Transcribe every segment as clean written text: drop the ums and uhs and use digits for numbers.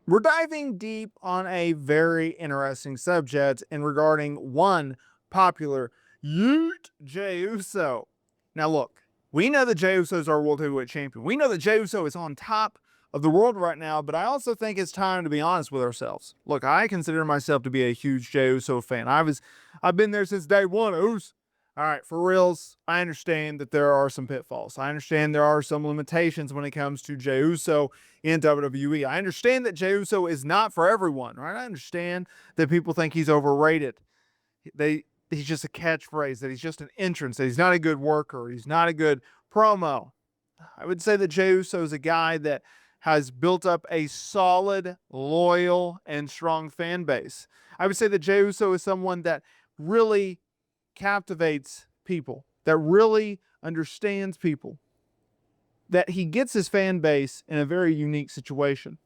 We're diving deep on a very interesting subject and regarding one popular YEET Jey Uso. Now, look, we know that Jey Uso is our World Heavyweight Champion. We know that Jey Uso is on top of the world right now, but I also think it's time to be honest with ourselves. Look, I consider myself to be a huge Jey Uso fan. I've been there since day one, Us. All right, for reals, I understand that there are some pitfalls. I understand there are some limitations when it comes to Jey Uso in WWE. I understand that Jey Uso is not for everyone, right? I understand that people think he's overrated. He's just a catchphrase, that he's just an entrance, that he's not a good worker, he's not a good promo. I would say that Jey Uso is a guy that has built up a solid, loyal, and strong fan base. I would say that Jey Uso is someone that really captivates people, that really understands people, that he gets his fan base in a very unique situation.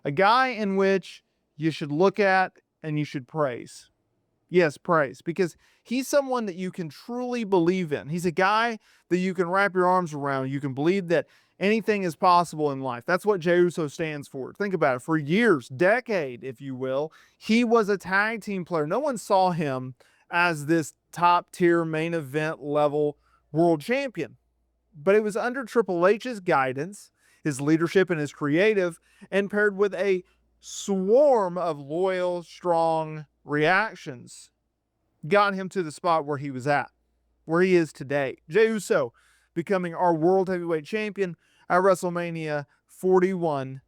A guy in which you should look at and you should praise. Yes, praise, because he's someone that you can truly believe in. He's a guy that you can wrap your arms around. You can believe that anything is possible in life. That's what Jey Uso stands for. Think about it. For years, decade, if you will, he was a tag team player. No one saw him as this top tier main event level world champion. But it was under Triple H's guidance, his leadership and his creative, and paired with a swarm of loyal, strong reactions, got him to the spot where he was at, where he is today. Jey Uso becoming our World Heavyweight Champion at WrestleMania 41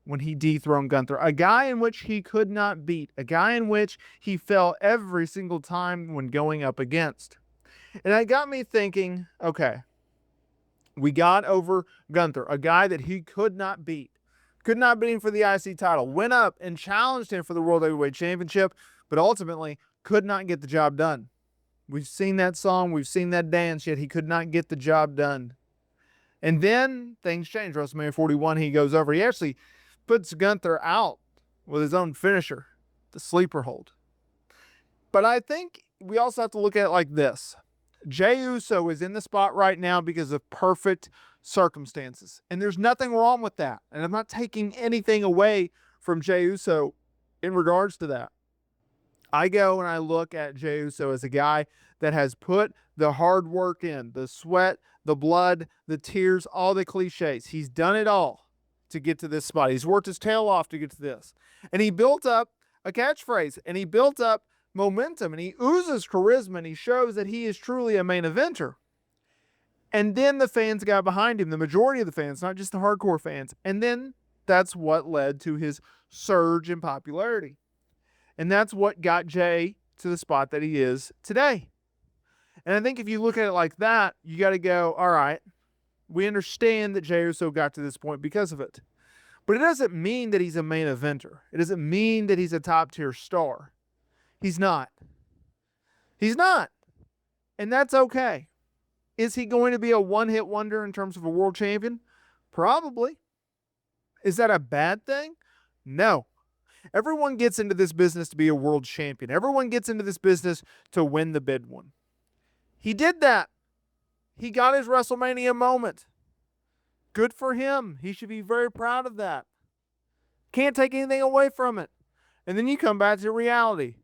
when he dethroned Gunther, a guy in which he could not beat, a guy in which he fell every single time when going up against. And that got me thinking, okay, we got over Gunther, a guy that he could not beat him for the IC title, went up and challenged him for the World Heavyweight Championship, but ultimately could not get the job done. We've seen that song, we've seen that dance, yet he could not get the job done. And then things changed. WrestleMania 41, he goes over. He actually puts Gunther out with his own finisher, the sleeper hold. But I think we also have to look at it like this. Jey Uso is in the spot right now because of perfect circumstances. And there's nothing wrong with that. And I'm not taking anything away from Jey Uso in regards to that. I go and I look at Jey Uso as a guy that has put the hard work in, the sweat, the blood, the tears, all the cliches. He's done it all to get to this spot. He's worked his tail off to get to this. And he built up a catchphrase, and he built up momentum, and he oozes charisma, and he shows that he is truly a main eventer. And then the fans got behind him, the majority of the fans, not just the hardcore fans. And then that's what led to his surge in popularity. And that's what got Jey to the spot that he is today. And I think if you look at it like that, you got to go, all right, we understand that Jey Uso got to this point because of it. But it doesn't mean that he's a main eventer. It doesn't mean that he's a top tier star. He's not. He's not. And that's okay. Is he going to be a one-hit wonder in terms of a world champion? Probably. Is that a bad thing? No. Everyone gets into this business to be a world champion. Everyone gets into this business to win the big one. He did that. He got his WrestleMania moment. Good for him. He should be very proud of that. Can't take anything away from it. And then you come back to reality.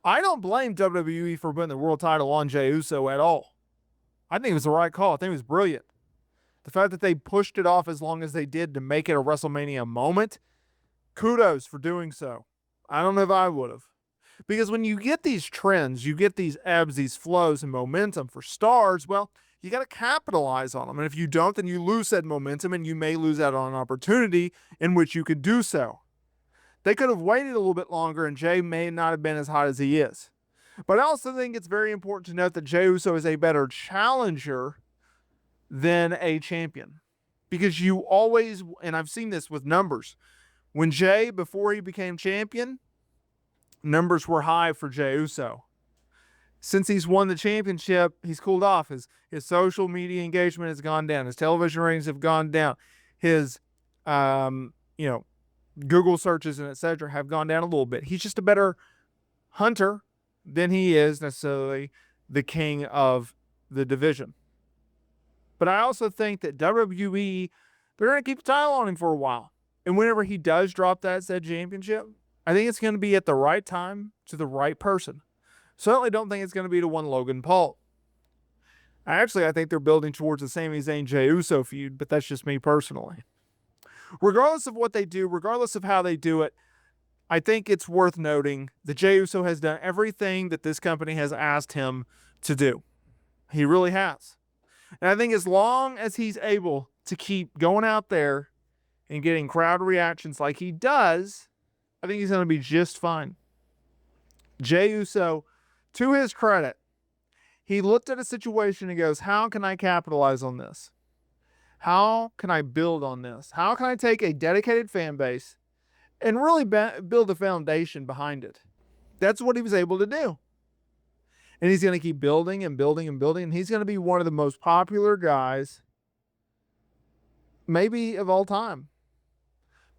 I don't blame WWE for putting the world title on Jey Uso at all. I think it was the right call. I think it was brilliant. The fact that they pushed it off as long as they did to make it a WrestleMania moment, kudos for doing so. I don't know if I would have. Because when you get these trends, you get these ebbs, these flows, and momentum for stars, well, you got to capitalize on them. And if you don't, then you lose that momentum, and you may lose out on an opportunity in which you could do so. They could have waited a little bit longer, and Jey may not have been as hot as he is. But I also think it's very important to note that Jey Uso is a better challenger than a champion. Because you always, and I've seen this with numbers, when Jey, before he became champion, numbers were high for Jey Uso. Since he's won the championship, he's cooled off. His social media engagement has gone down. His television ratings have gone down. His, Google searches and etc. have gone down a little bit. He's just a better hunter than he is necessarily the king of the division. But I also think that WWE, they're going to keep a title on him for a while. And whenever he does drop that said championship, I think it's going to be at the right time to the right person. Certainly don't think it's going to be to one Logan Paul. I think they're building towards the Sami Zayn Jey Uso feud, but that's just me personally. Regardless of what they do, regardless of how they do it, I think it's worth noting that Jey Uso has done everything that this company has asked him to do. He really has. And I think as long as he's able to keep going out there and getting crowd reactions like he does, I think he's going to be just fine. Jey Uso, to his credit, he looked at a situation and goes, how can I capitalize on this? How can I build on this? How can I take a dedicated fan base and really build a foundation behind it? That's what he was able to do. And he's going to keep building and building and building. And he's going to be one of the most popular guys, maybe of all time,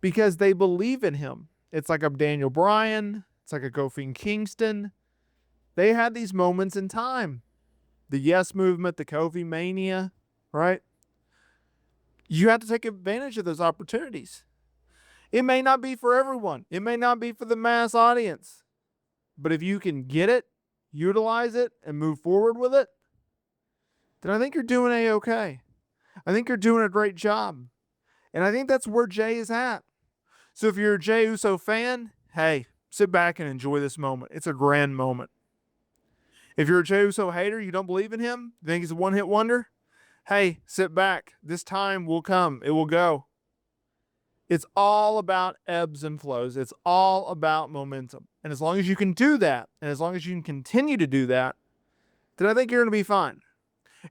because they believe in him. It's like a Daniel Bryan. It's like a Kofi Kingston. They had these moments in time. The Yes Movement, the Kofi Mania, right? You have to take advantage of those opportunities. It may not be for everyone. It may not be for the mass audience. But if you can get it, utilize it, and move forward with it, then I think you're doing A-okay. I think you're doing a great job. And I think that's where Jey is at. So if you're a Jey Uso fan, hey, sit back and enjoy this moment. It's a grand moment. If you're a Jey Uso hater, you don't believe in him, you think he's a one-hit wonder, hey, sit back. This time will come. It will go. It's all about ebbs and flows. It's all about momentum. And as long as you can do that, and as long as you can continue to do that, then I think you're going to be fine.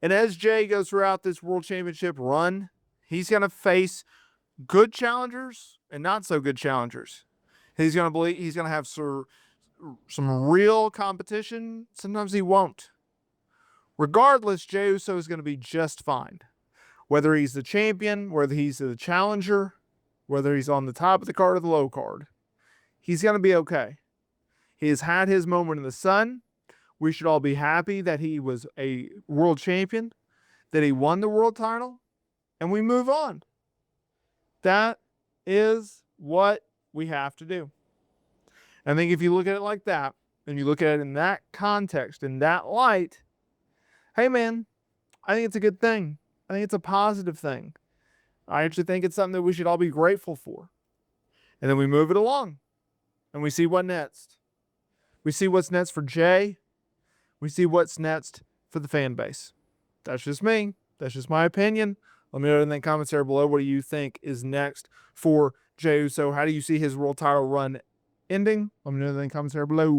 And as Jey goes throughout this World Championship run, he's going to face good challengers and not so good challengers. He's going to have some real competition. Sometimes he won't. Regardless, Jey Uso is going to be just fine. Whether he's the champion, whether he's the challenger, whether he's on the top of the card or the low card, he's going to be okay. He has had his moment in the sun. We should all be happy that he was a world champion, that he won the world title, and we move on. That is what we have to do. I think if you look at it like that, and you look at it in that context, in that light, hey man, I think it's a good thing. I think it's a positive thing. I actually think it's something that we should all be grateful for. And then we move it along. And we see what next. We see what's next for Jey. We see what's next for the fan base. That's just me. That's just my opinion. Let me know in the comments there below. What do you think is next for Jey Uso? How do you see his world title run ending? Let me know in the comments there below.